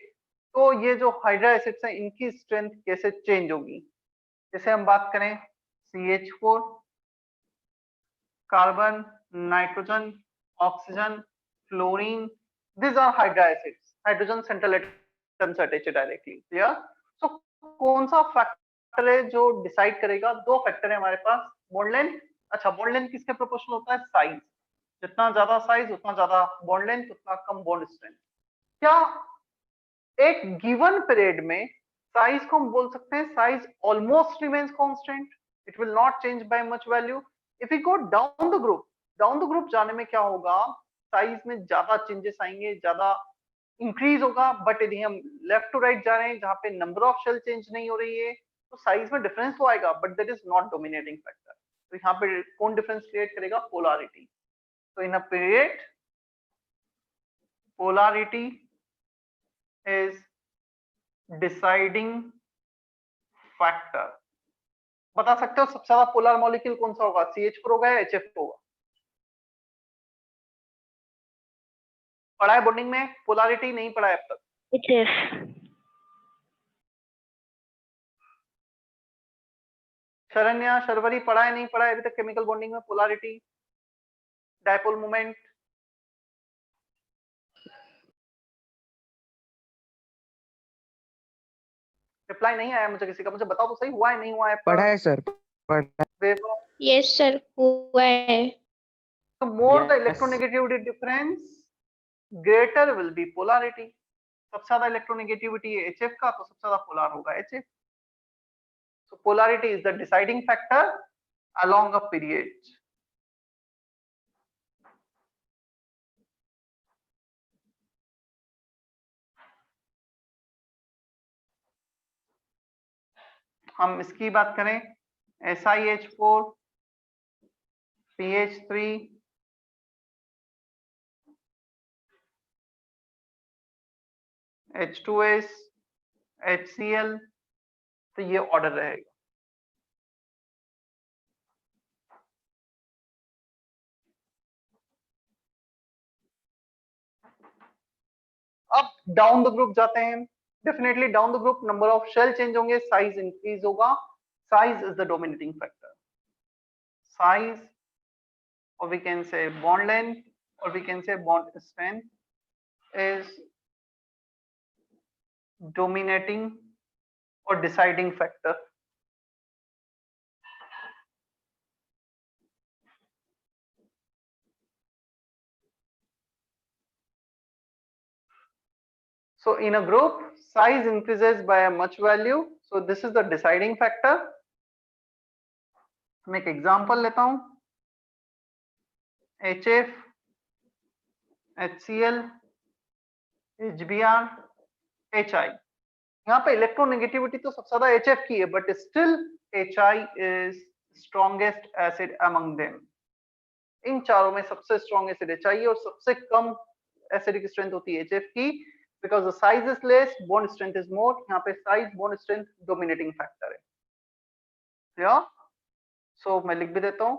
तो ये जो हाइड्रा एसिड्स हैं इनकी स्ट्रेंथ कैसे चेंज होगी. जैसे हम बात करें CH4, carbon, nitrogen, oxygen, fluorine, these are hydra acids. Hydrogen central atom से अटैच है डायरेक्टली. क्लियर? सो कौन सा फैक्टर है जो डिसाइड करेगा? दो फैक्टर है हमारे पास. Bond length. अच्छा, बॉन्ड लेंथ किसके प्रोपोर्शनल होता है? साइज. जितना ज्यादा साइज उतना ज्यादा बॉन्ड लेंथ, उतना कम बॉन्ड स्ट्रेंथ. क्या एक गिवन पीरियड में साइज को हम बोल सकते हैं size almost remains constant, it will not change by much value. If we go down the group जाने में क्या होगा? साइज में ज्यादा चेंजेस आएंगे, ज्यादा इंक्रीज होगा. बट यदि हम लेफ्ट टू राइट जा रहे हैं जहां पे नंबर ऑफ शेल चेंज नहीं हो रही है तो साइज में डिफरेंस तो आएगा but that is not dominating factor. तो यहाँ पे कौन डिफरेंस क्रिएट करेगा? पोलैरिटी. तो in a period polarity is deciding factor. बता सकते हो सबसे ज्यादा पोलर मॉलिक्यूल कौन सा होगा? CH4 होगा या HF होगा? पढ़ा है बॉन्डिंग में पोलैरिटी? नहीं पढ़ा है अब तक? HF. शरण्या, शर्वरी पढ़ा है नहीं पढ़ा है अभी तक केमिकल बॉन्डिंग में पोलैरिटी, डायपोल मोमेंट? रिप्लाई नहीं आया मुझे किसी का. मुझे बताओ तो सही, हुआ है नहीं हुआ है? पढ़ा है सर, पढ़ा. Yes, sir. हुआ है. So more the Yes. electronegativity difference, greater will be polarity. सबसे ज्यादा इलेक्ट्रोनेगेटिविटी है HF का तो सबसे ज्यादा पोलर होगा HF. So polarity is the deciding factor along a period. हम इसकी बात करें SiH4, PH3, H2S, HCl, तो ये ऑर्डर रहेगा. अब डाउन द ग्रुप जाते हैं. Definitely down the group number of shall change होंगे, साइज इंक्रीज होगा. Size is the dominating factor. Size, or we can say bond length, or we can say bond strength is dominating or deciding factor. So in a group, size increases by a much value. So this is the deciding factor. मैं एक example लेता हूं. HF, HCl, HBr, HI. यहाँ पे electronegativity तो सबसे ज्यादा HF की है but still HI is strongest acid among them. इन चारों में सबसे स्ट्रॉन्ग एसिड HI है और सबसे कम एसिडिक स्ट्रेंथ होती है HF की, because the size is less, bond strength is more. यहाँ पे size bond strength dominating factor है. क्लियर? सो मैं लिख भी देता हूं.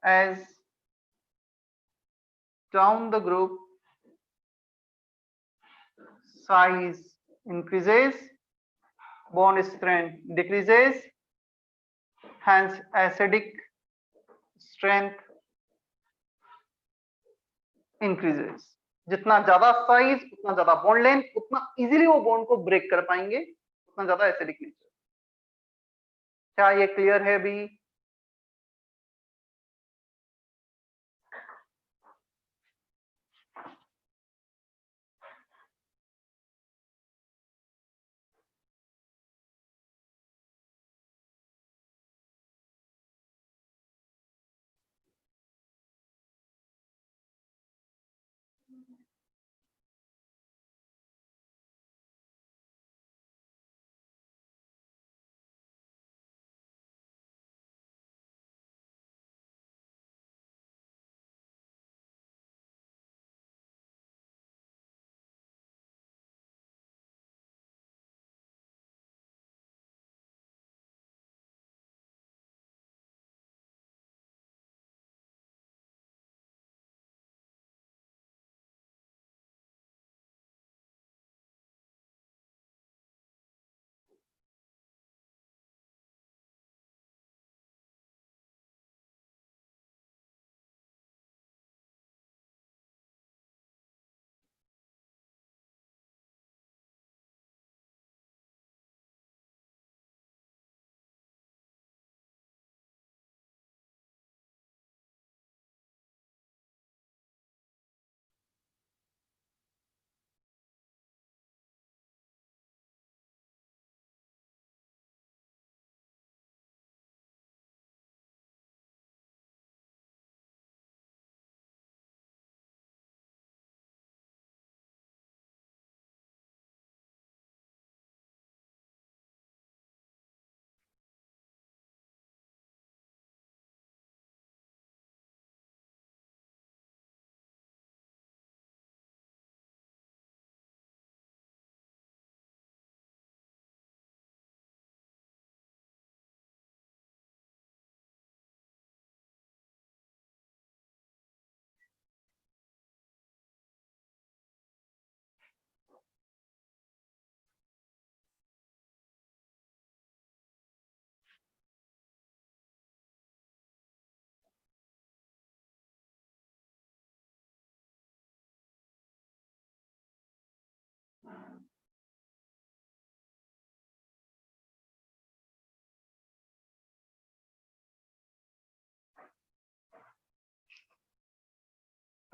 As down the group size increases, bond strength decreases, hence acidic strength increases. जितना ज्यादा साइज उतना ज्यादा बॉन्ड लेंथ, उतना इजीली वो बॉन्ड को ब्रेक कर पाएंगे, उतना ज्यादा एसिडिक नेचर. क्या ये क्लियर है अभी?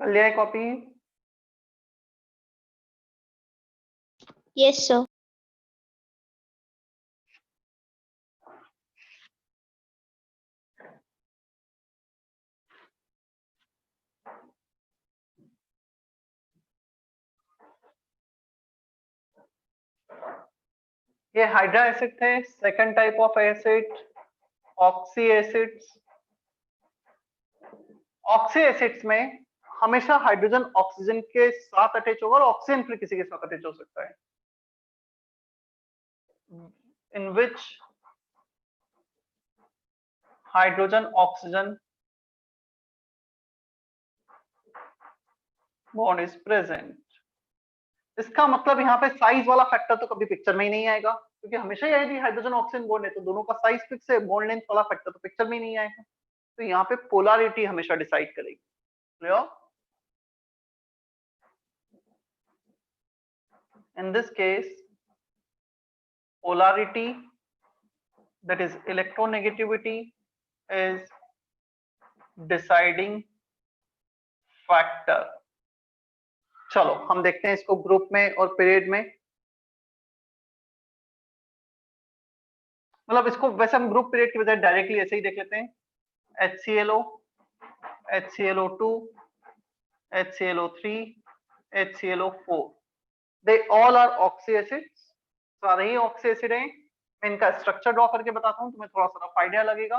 कर लिया है कॉपी? Yes, sir. ये हाइड्रा एसिड थे, second type of acid oxy acids. Oxy acids में हमेशा हाइड्रोजन ऑक्सीजन के साथ अटैच होगा और ऑक्सीजन फिर किसी के साथ अटैच हो सकता है, in which hydrogen oxygen bond is present. इसका मतलब यहाँ पे साइज वाला फैक्टर तो कभी पिक्चर में ही नहीं आएगा, क्योंकि हमेशा यदि हाइड्रोजन ऑक्सीजन बॉन्ड है तो दोनों का साइज फिक्स है, बॉन्ड लेंथ वाला फैक्टर तो पिक्चर में ही नहीं आएगा। तो यहाँ पे पोलैरिटी हमेशा डिसाइड करेगी। Clear? In this case, polarity, that is electronegativity, is deciding factor. चलो हम देखते हैं इसको ग्रुप में और पीरियड में। मतलब इसको वैसे हम ग्रुप पीरियड की बजाय डायरेक्टली ऐसे ही देख लेते हैं। HClO, HClO2, HClO3, HClO4, they all are oxy acids। सारे ही ऑक्सी एसिड हैं। मैं इनका स्ट्रक्चर ड्रॉ करके बताता हूँ, तुम्हें थोड़ा सा रफ आइडिया लगेगा।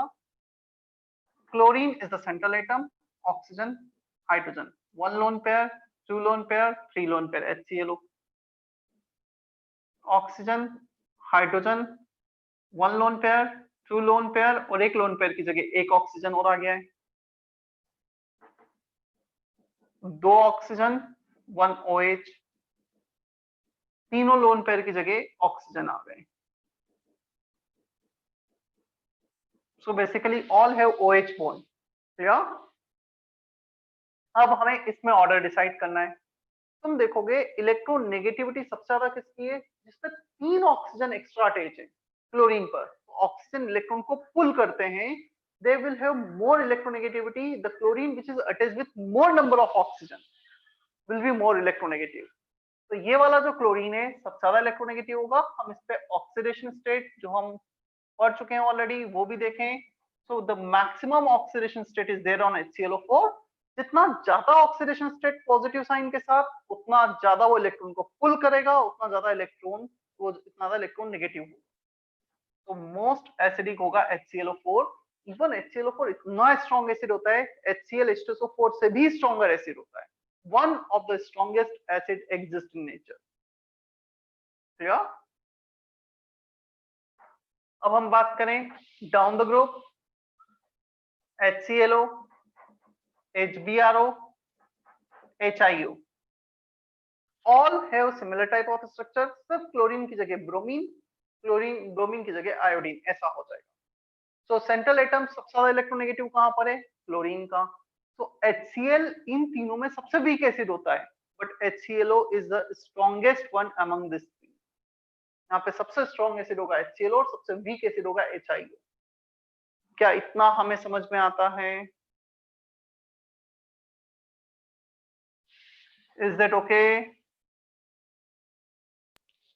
Chlorine is the central atom, oxygen, hydrogen, 1 lone pair, 2 lone pair, 3 lone pair, HClO। Oxygen, hydrogen, 1 lone pair, 2 lone pair और 1 lone pair की जगह एक ऑक्सीजन और आ गया है। 2 ऑक्सीजन, 1 OH, तीनों लोन पेयर की जगह ऑक्सीजन आ गए। So basically all have OH bond. Clear? अब हमें इसमें ऑर्डर डिसाइड करना है। तुम देखोगे इलेक्ट्रोनेगेटिविटी सबसे ज्यादा किसकी है? जिसमें 3 ऑक्सीजन एक्स्ट्रा अटैच है क्लोरीन पर। ऑक्सीजन इलेक्ट्रॉन को पुल करते हैं, they will have more electronegativity। the chlorine which is attached with more number of oxygen will be more electronegative। तो ये वाला जो क्लोरीन है सबसे ज्यादा इलेक्ट्रोनेगेटिव होगा। हम इस पे ऑक्सीडेशन स्टेट जो हम पढ़ चुके हैं ऑलरेडी वो भी देखें। So the maximum oxidation state is there on HClO4। जितना ज्यादा ऑक्सीडेशन स्टेट पॉजिटिव साइन के साथ, उतना ज्यादा वो इलेक्ट्रॉन को पुल करेगा, उतना ज्यादा इलेक्ट्रॉन नेगेटिव होगा। तो मोस्ट एसिडिक होगा HClO4। इवन HClO4 इतना स्ट्रॉन्ग एसिड होता है, HCl H2SO4 से भी स्ट्रॉन्गर एसिड होता है। One of the strongest acid exists in nature। Clear? अब हम बात करें down the group. HClO, HBRO, HIO all have similar type of structure। सिर्फ क्लोरीन की जगह ब्रोमीन, ब्रोमीन की जगह आयोडीन, ऐसा हो जाएगा। सो सेंट्रल एटम सबसे ज्यादा इलेक्ट्रोनेगेटिव कहां पर है? क्लोरीन का। तो HCl इन तीनों में सबसे वीक एसिड होता है, but HClO is the strongest one among this. यहाँ पे सबसे स्ट्रॉन्ग एसिड होगा HClO और सबसे वीक एसिड होगा HIO। क्या इतना हमें समझ में आता है? Is that okay?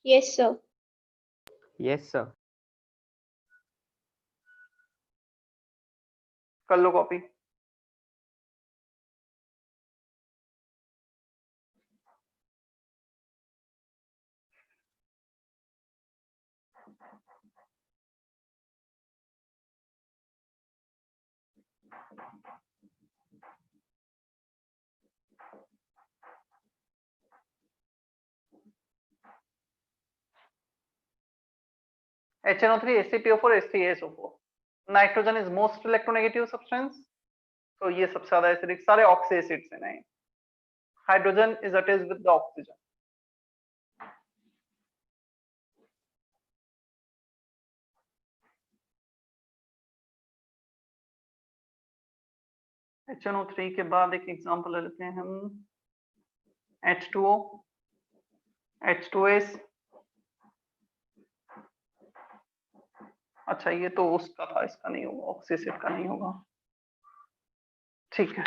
Yes, sir. Yes, sir. कर लो copy. HNO3, HCPO4, H3SO4। Nitrogen is most electronegative substance. तो ये सबसे ज्यादा एसिडिक, सारे ऑक्सी एसिड्स हैं। नहीं, hydrogen is attached with the oxygen. HNO3 के बाद एक एग्जांपल ले लेते हैं हम, H2O, H2S। अच्छा ये तो उसका था, इसका नहीं होगा, ऑक्सी एसिड का नहीं होगा। ठीक है,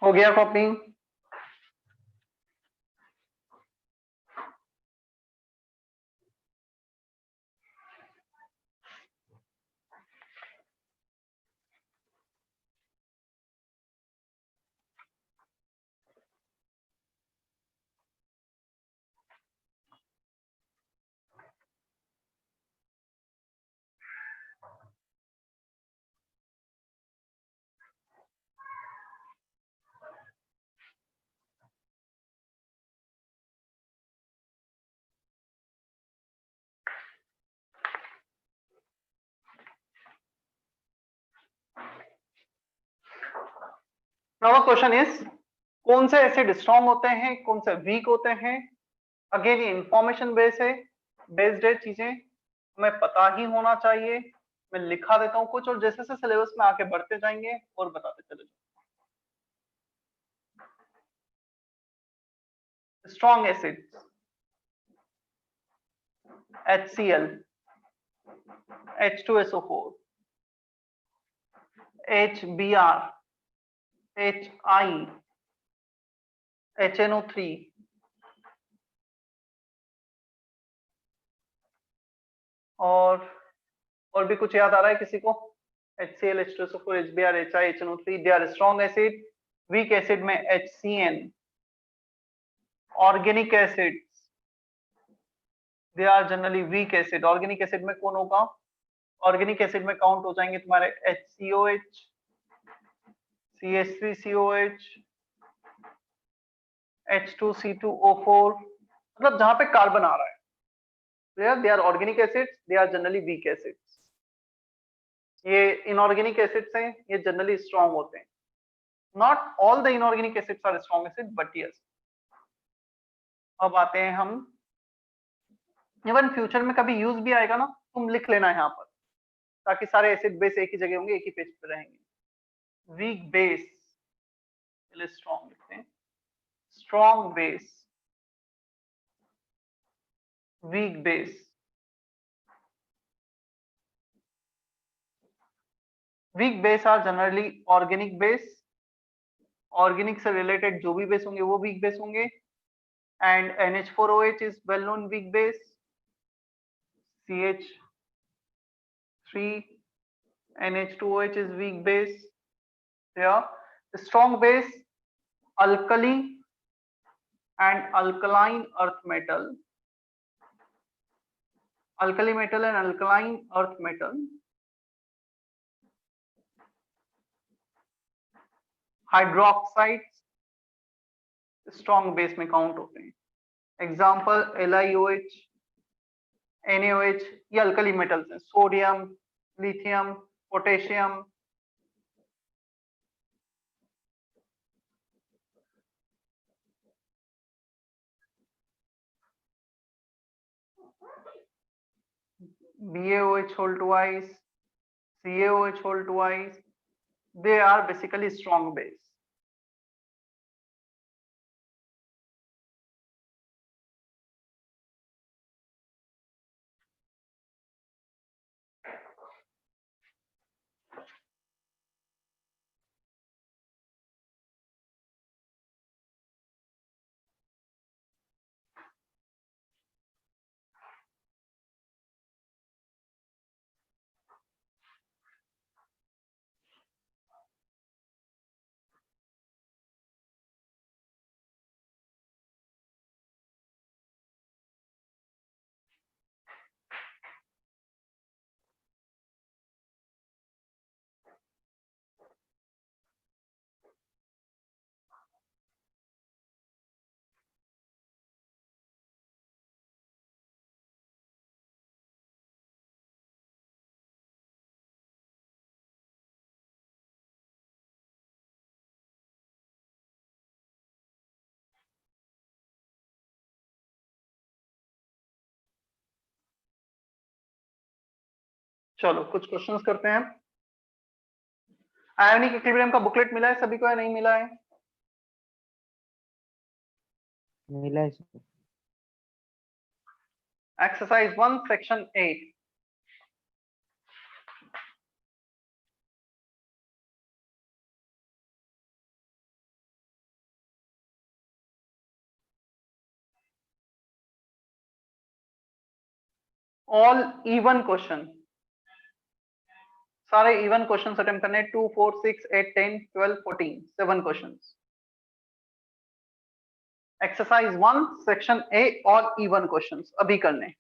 हो गया कॉपी? नाउ क्वेश्चन इज, कौन से एसिड स्ट्रॉन्ग होते हैं, कौन से वीक होते हैं? अगेन ये इंफॉर्मेशन बेस्ड है, चीजें हमें पता ही होना चाहिए। मैं लिखा देता हूँ कुछ और जैसे जैसे सिलेबस में आगे बढ़ते जाएंगे और बताते चले जाएंगे। Strong acid HCl, H2SO4, HBr, HI, HNO3, और भी कुछ याद आ रहा है किसी को? HCl, H2SO4, HBr, HI, HNO3, they are strong acid. Weak acid में HCN, organic acids, they are generally weak acid. Organic acid में कौन होगा? ऑर्गेनिक एसिड में काउंट हो जाएंगे तुम्हारे HCOH, CH3COH, H2C2O4, मतलब जहां पे कार्बन आ रहा है, they are organic acids, they are generally weak acids. ये इनऑर्गेनिक एसिड्स हैं, ये जनरली स्ट्रॉन्ग होते हैं। Not all the inorganic acids are strong acid, but yes. अब आते हैं हम, इवन फ्यूचर में कभी यूज भी आएगा ना, तुम लिख लेना यहाँ पर, ताकि सारे एसिड बेस एक ही जगह होंगे, एक ही पेज पे रहेंगे। वीक बेस, पहले स्ट्रॉन्ग लिखते हैं। Strong base, weak base. Weak base are generally organic base. Organic से रिलेटेड जो भी बेस होंगे वो वीक बेस होंगे। And NH4OH is well known weak base. CH3 NH2OH is weak base. Yeah, strong base, alkali and alkaline earth metal. Alkali metal and alkaline earth metal. Hydroxides strong base में count होते हैं. Example LiOH, NaOH, ये alkali metals हैं. Sodium, lithium, potassium. BaOH whole twice, CaOH whole twice. They are basically strong base. चलो कुछ questions करते हैं. Ionic equilibrium का बुकलेट मिला है सभी को या नहीं मिला है? मिला है sir. Exercise 1 section 8. All even question, सारे इवन क्वेश्चन अटेम्प्ट करने, 2 4 6 8 10 12 14 7 क्वेश्चन। एक्सरसाइज 1 सेक्शन ए, और इवन क्वेश्चंस अभी करने।